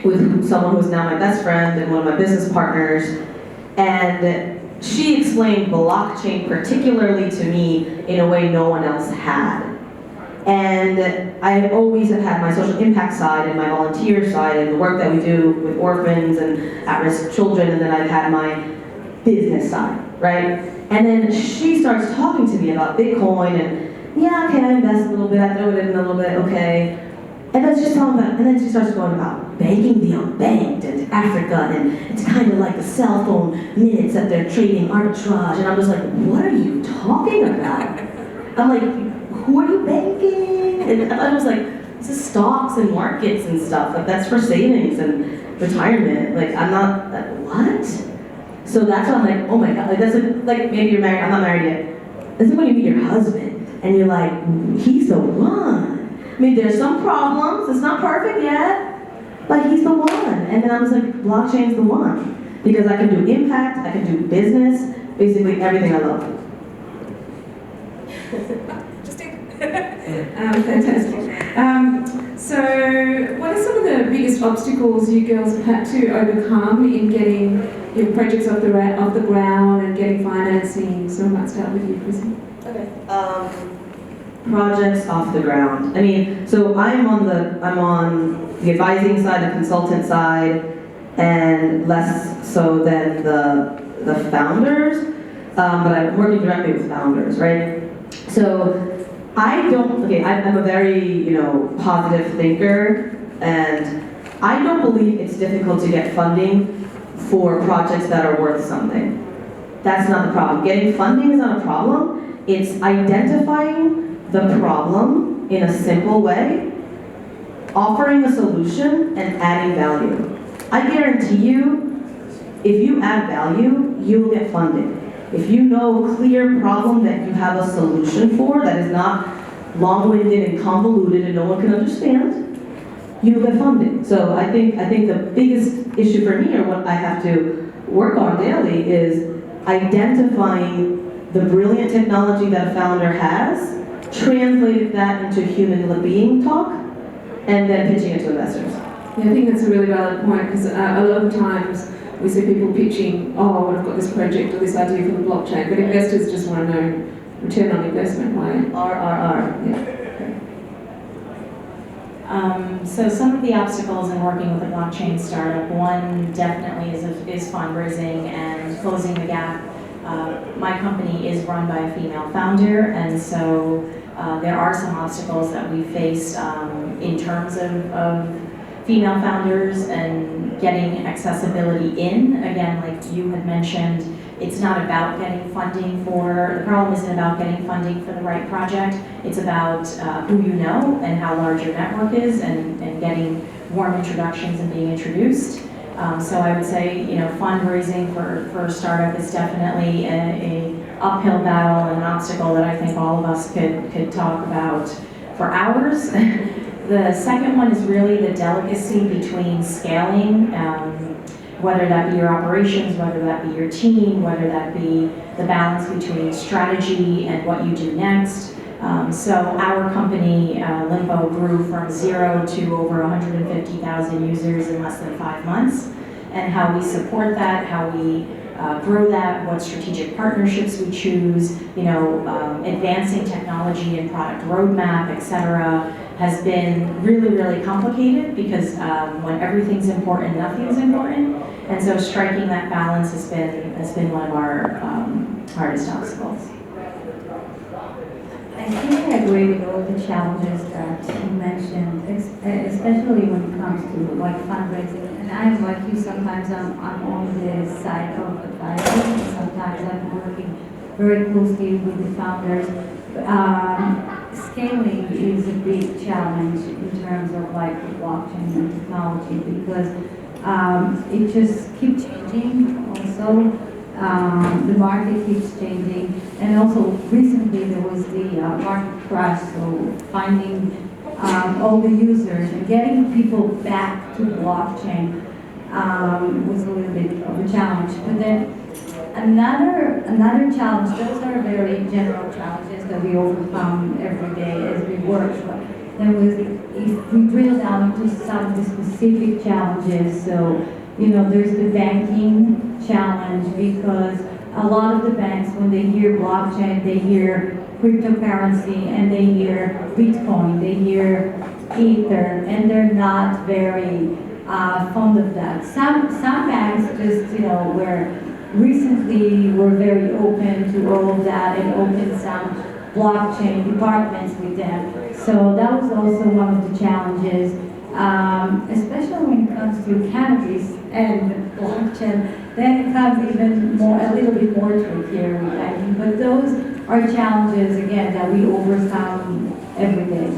with someone who's now my best friend and one of my business partners, and she explained blockchain particularly to me in a way no one else had. And I always have had my social impact side and my volunteer side and the work that we do with orphans and at-risk children, and then I've had my business side, right? And then she starts talking to me about Bitcoin and, yeah, okay, I invest a little bit, I throw it in a little bit, okay. And then she's talking about, and then she starts going about banking the unbanked and Africa, and it's kind of like the cell phone minutes that they're trading arbitrage, and I'm just like, what are you talking about? I'm like, who are you banking? And I was like, this is stocks and markets and stuff, like that's for savings and retirement, like I'm not, like, what? So that's why I'm like, oh my God, like that's like maybe you're married, I'm not married yet. That's like when you meet your husband, and you're like, he's the one. I mean, there's some problems, it's not perfect yet, but he's the one. And then I was like, blockchain's the one. Because I can do impact, I can do business, basically everything I love. Fantastic. So, what are some of the biggest obstacles you girls have had to overcome in getting your projects off the ground and getting financing? So I might start with you, Chrissy. Okay. Projects off the ground. I mean, so I'm on the advising side, the consultant side, and less so than the founders. But I'm working directly with founders, right? So I'm a very, positive thinker, and I don't believe it's difficult to get funding for projects that are worth something. That's not the problem. Getting funding is not a problem. It's identifying the problem in a simple way, offering a solution, and adding value. I guarantee you, if you add value, you will get funding. If you know a clear problem that you have a solution for that is not long-winded and convoluted and no one can understand, you will get funding. So I think the biggest issue for me, or what I have to work on daily, is identifying the brilliant technology that a founder has, translating that into human being talk, and then pitching it to investors. Yeah, I think that's a really valid point, because a lot of times we see people pitching, oh, I've got this project or this idea for the blockchain, but investors just want to know return on investment, right? RRR. Yeah. So some of the obstacles in working with a blockchain startup, one definitely is fundraising and closing the gap. My company is run by a female founder, and so there are some obstacles that we faced in terms of female founders and getting accessibility in. Again, like you had mentioned, it's not about getting funding the problem isn't about getting funding for the right project. It's about who you know and how large your network is, and getting warm introductions and being introduced. So I would say, fundraising for a startup is definitely a uphill battle and an obstacle that I think all of us could talk about for hours. The second one is really the delicacy between scaling, whether that be your operations, whether that be your team, whether that be the balance between strategy and what you do next. So our company, Limbo, grew from 0 to over 150,000 users in less than 5 months. And how we support that, how we grow that, what strategic partnerships we choose, advancing technology and product roadmap, et cetera, has been really, really complicated, because when everything's important, nothing's important. And so striking that balance has been one of our hardest obstacles. I think I agree with all the challenges that you mentioned, especially when it comes to like fundraising. And I'm like you, sometimes I'm on the side of advising, and sometimes I'm working very closely with the founders. Scaling is a big challenge in terms of like blockchain and technology, because it just keeps changing also. The market keeps changing, and also recently there was the market crash, so finding all the users and getting people back to blockchain was a little bit of a challenge. But then another challenge, those are very general challenges that we overcome every day as we work. But There was, if we drill down into some of the specific challenges, so, there's the banking challenge because a lot of the banks, when they hear blockchain, they hear cryptocurrency and they hear Bitcoin, they hear Ether, and they're not very fond of that. Some banks just, were very open to all of that and opened some blockchain departments with them. So that was also one of the challenges, especially when it comes to cannabis and blockchain. Then it comes even more, a little bit more trickier with banking. But those are challenges, again, that we overcome every day.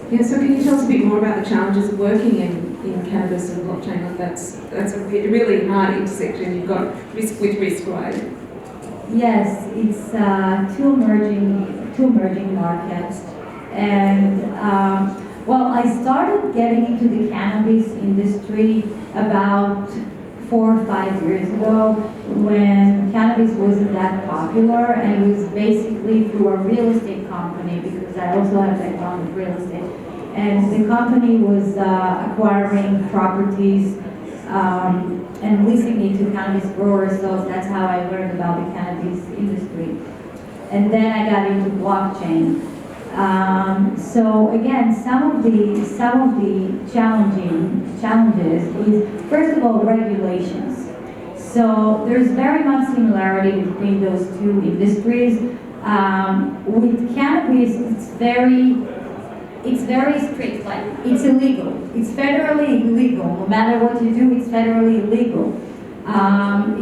Yeah, so can you tell us a bit more about the challenges of working in cannabis and blockchain? Like that's a really hard intersection. You've got risk with risk, right? Yes, it's two emerging markets, and well, I started getting into the cannabis industry about 4 or 5 years ago when cannabis wasn't that popular, and it was basically through a real estate company because I also have background with real estate, and the company was acquiring properties and leasing it to cannabis growers, so that's how I learned about the cannabis industry. And then I got into blockchain. So again, some of the challenges is, first of all, regulations. So there's very much similarity between those two industries. With cannabis, it's very strict, like it's illegal. It's federally illegal. No matter what you do, it's federally illegal.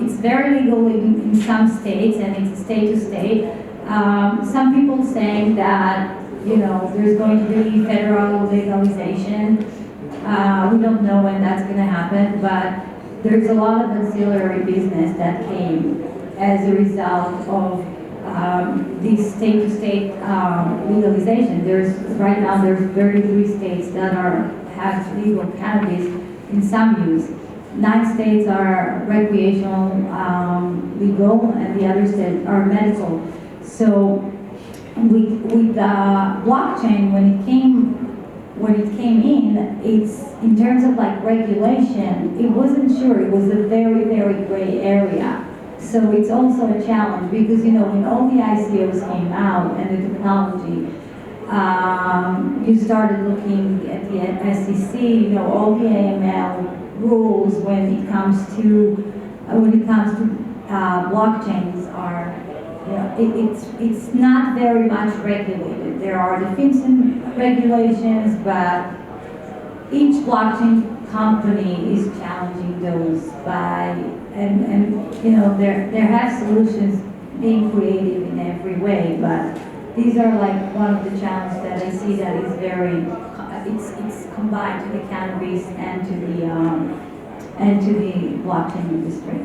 It's very legal in some states, and it's state to state. Some people saying that, there's going to be federal legalization. We don't know when that's going to happen, but there's a lot of ancillary business that came as a result of this state-to-state legalization. Right now there's 33 states that have legal cannabis in some use. 9 states are recreational legal, and the other states are medical. So with blockchain, when it came in, it's in terms of like regulation, it wasn't sure. It was a very, very gray area. So it's also a challenge because, when all the ICOs came out and the technology, you started looking at the SEC, all the AML rules when it comes to blockchains are, it's not very much regulated. There are the FinCEN regulations, but each blockchain company is challenging those there have solutions being creative in every way, but these are like one of the challenges that I see that is very, it's combined to the cannabis and to the blockchain industry.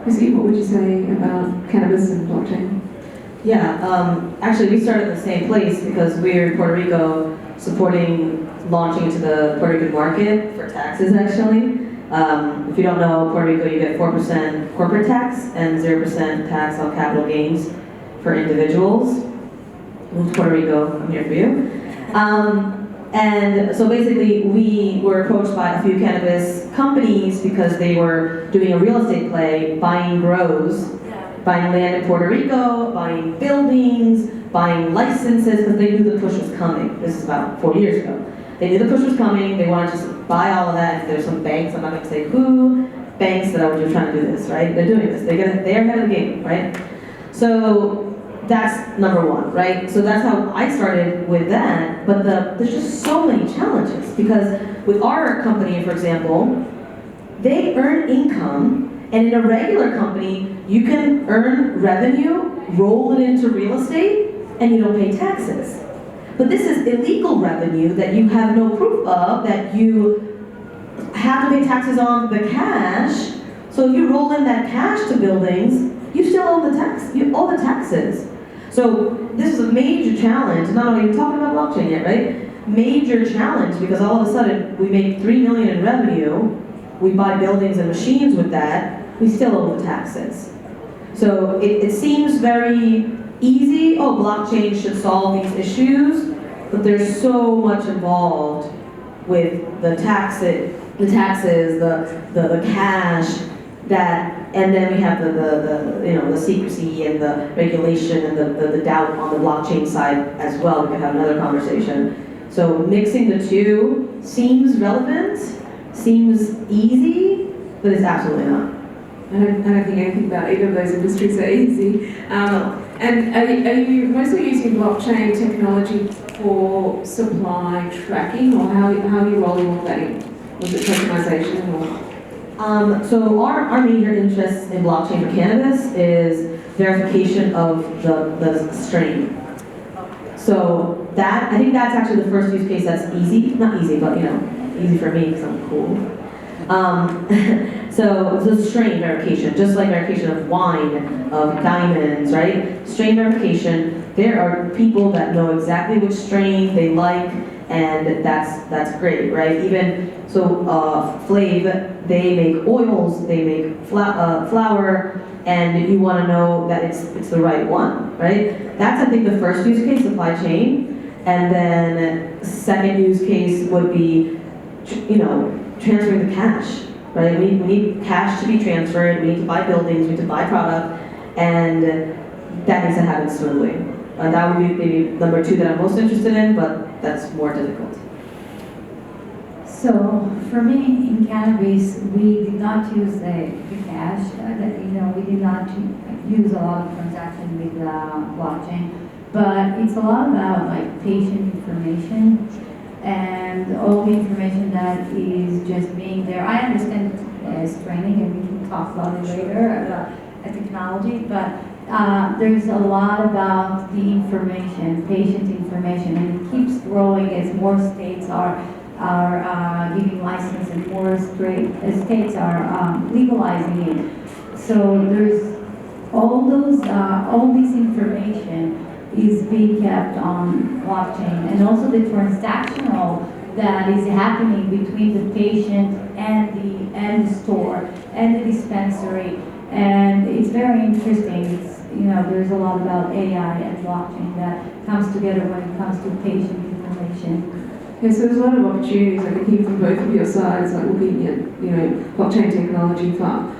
Chrissy, what would you say about cannabis and blockchain? Yeah, actually we started at the same place because we're in Puerto Rico supporting launching into the Puerto Rican market for taxes actually. If you don't know, Puerto Rico, you get 4% corporate tax and 0% tax on capital gains for individuals. Move to Puerto Rico, I'm here for you. And so basically, we were approached by a few cannabis companies because they were doing a real estate play, buying grows, buying land in Puerto Rico, buying buildings, buying licenses, because they knew the push was coming. This is about 4 years ago. They knew the push was coming, they wanted to just buy all of that. There's some banks, I'm not going to say who, banks that are just trying to do this, right? They're doing this, they're ahead of the game, right? So that's number one, right? So that's how I started with that, but there's just so many challenges because with our company, for example, they earn income, and in a regular company, you can earn revenue, roll it into real estate, and you don't pay taxes. But this is illegal revenue that you have no proof of, that you have to pay taxes on the cash. So if you roll in that cash to buildings, you still owe the tax. You owe the taxes. So this is a major challenge. Not only even talking about blockchain yet, right? Major challenge because all of a sudden we make $3 million in revenue. We buy buildings and machines with that. We still owe the taxes. So it seems very easy, blockchain should solve these issues, but there's so much involved with the taxes, the cash, and then we have the secrecy and the regulation and the doubt on the blockchain side as well. We could have another conversation. So mixing the two seems relevant, seems easy, but it's absolutely not. I don't think anything about either of those industries are easy. And are you mostly using blockchain technology for supply tracking, or how are you rolling all that in? Was it tokenization or? So our major interest in blockchain for cannabis is verification of the strain. So I think that's actually the first use case that's easy, not easy, but easy for me because I'm cool. So the strain verification, just like verification of wine, of diamonds, right? Strain verification, there are people that know exactly which strain they like, and that's great, right? Even so, Flav, they make oils, they make flour, and you want to know that it's the right one, right? That's, I think, the first use case, supply chain, and then second use case would be, transferring the cash, right? We need cash to be transferred. We need to buy buildings. We need to buy product, and that needs to happen smoothly. That would be maybe number two that I'm most interested in, but that's more difficult. So for me, in cannabis, we did not use the cash. We did not use a lot of transaction with blockchain, but it's a lot about like patient information and all the information that is just being there. I understand training, and we can talk about it later about technology, but there's a lot about the information, patient information, and it keeps growing as more states are giving license and more states are legalizing it. So there's all this information is being kept on blockchain, and also the transactional that is happening between the patient and the store and the dispensary, and it's very interesting. There's a lot about AI and blockchain that comes together when it comes to patient information. Yeah, so there's a lot of opportunities I can hear from both of your sides, like looking at blockchain technology for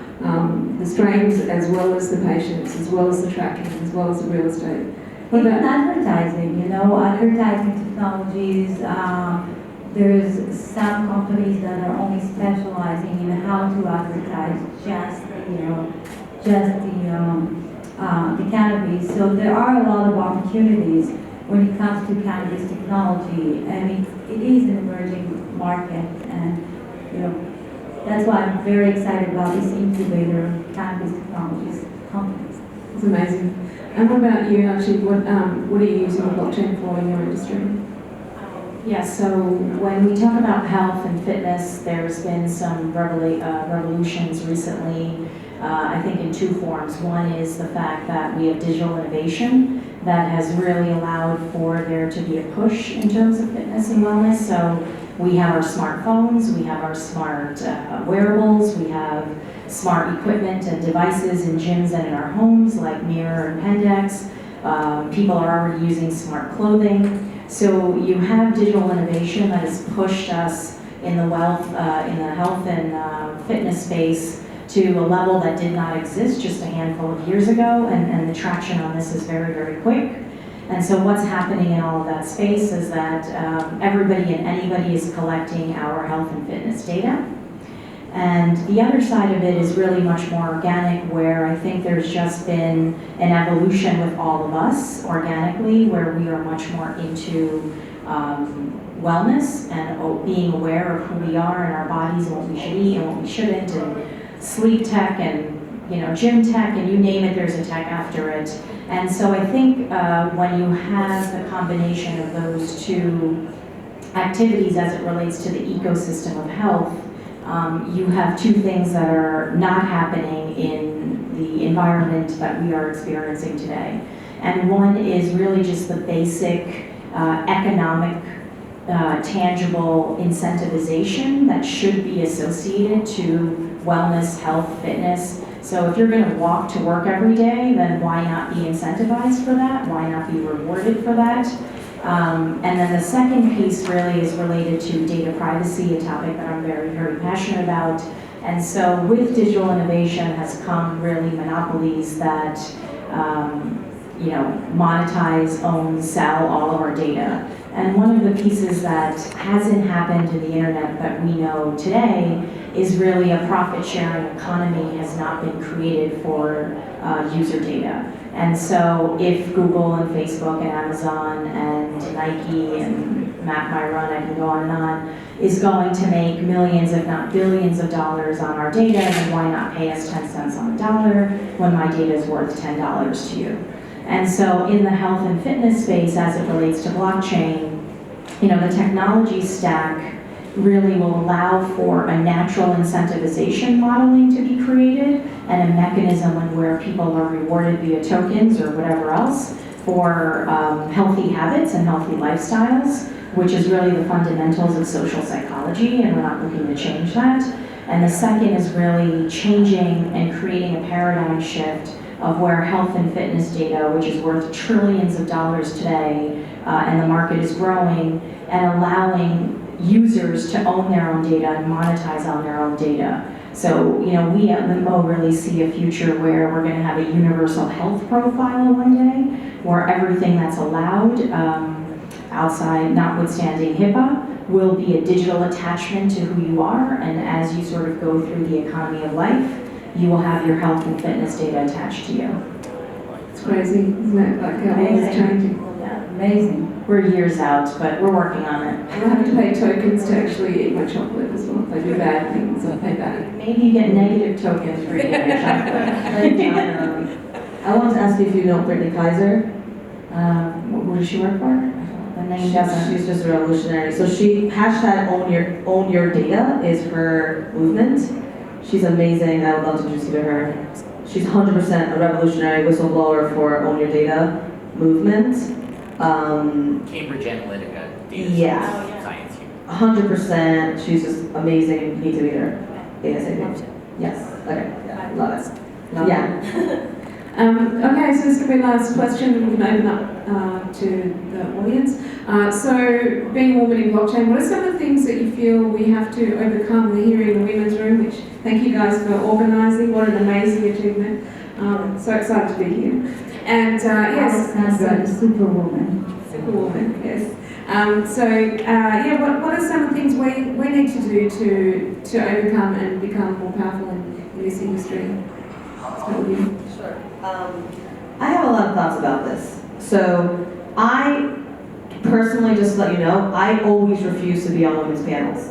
the strains as well as the patients, as well as the tracking, as well as the real estate. What Even about advertising, advertising technologies. There's some companies that are only specializing in how to advertise just the cannabis. So there are a lot of opportunities when it comes to cannabis technology, and it is an emerging market, and that's why I'm very excited about this incubator of cannabis technologies companies. It's amazing. And what about you, actually? What are you using blockchain for in your industry? Yeah, so when we talk about health and fitness, there's been some revolutions recently, I think in two forms. One is the fact that we have digital innovation that has really allowed for there to be a push in terms of fitness and wellness. So we have our smartphones, we have our smart wearables, we have smart equipment and devices in gyms and in our homes like Mirror and Pendex. People are already using smart clothing. So you have digital innovation that has pushed us in the health and fitness space to a level that did not exist just a handful of years ago, and the traction on this is very, very quick. And so what's happening in all of that space is that everybody and anybody is collecting our health and fitness data. And the other side of it is really much more organic, where I think there's just been an evolution with all of us organically, where we are much more into wellness and being aware of who we are and our bodies and what we should eat and what we shouldn't, and sleep tech and gym tech, and you name it, there's a tech after it. And so I think when you have the combination of those two activities as it relates to the ecosystem of health, you have two things that are not happening in the environment that we are experiencing today. And one is really just the basic economic, tangible incentivization that should be associated to wellness, health, fitness. So if you're going to walk to work every day, then why not be incentivized for that? Why not be rewarded for that? And then the second piece really is related to data privacy, a topic that I'm very, very passionate about. And so with digital innovation has come really monopolies that, monetize, own, sell all of our data. And one of the pieces that hasn't happened in the internet that we know today is really a profit-sharing economy has not been created for user data. And so if Google and Facebook and Amazon and Nike and MapMyRun, I can go on and on, is going to make millions, if not billions of dollars on our data, then why not pay us 10 cents on the dollar when my data is worth $10 to you? And so in the health and fitness space, as it relates to blockchain, the technology stack really will allow for a natural incentivization modeling to be created and a mechanism where people are rewarded via tokens or whatever else for healthy habits and healthy lifestyles, which is really the fundamentals of social psychology, and we're not looking to change that. And the second is really changing and creating a paradigm shift of where health and fitness data, which is worth trillions of dollars today, and the market is growing, and allowing users to own their own data and monetize on their own data. So, we at Limbo really see a future where we're going to have a universal health profile one day, where everything that's allowed outside, notwithstanding HIPAA, will be a digital attachment to who you are, and as you sort of go through the economy of life, you will have your health and fitness data attached to you. It's crazy, isn't it? Like how it's changing. Amazing. We're years out, but we're working on it. I have to pay tokens to actually eat my chocolate as well. If I do bad things, I pay back. Maybe you get negative tokens for eating your chocolate. I want to ask you if you know Brittany Kaiser. What does she work for? The name doesn't. She's just a revolutionary. So she hashtag own your data is her movement. She's amazing. I would love to introduce you to her. She's 100% a revolutionary whistleblower for Own Your Data movement. Cambridge Analytica, data Yeah. science. 100%. She's just amazing. You need to meet her. ASAP. Yes. Okay. Yeah. Love it. Yeah. Okay, so this is going to be the last question. We can open up to the audience. So, being a woman in blockchain, what are some of the things that you feel we have to overcome? We're here in the women's room, which thank you guys for organising. What an amazing achievement. So excited to be here. And yes, Alexandra, the superwoman. superwoman, yes. What are some of the things we need to do to overcome and become more powerful in this industry? Start with you. Sure. I have a lot of thoughts about this. So I personally, just to let you know, I always refuse to be on women's panels.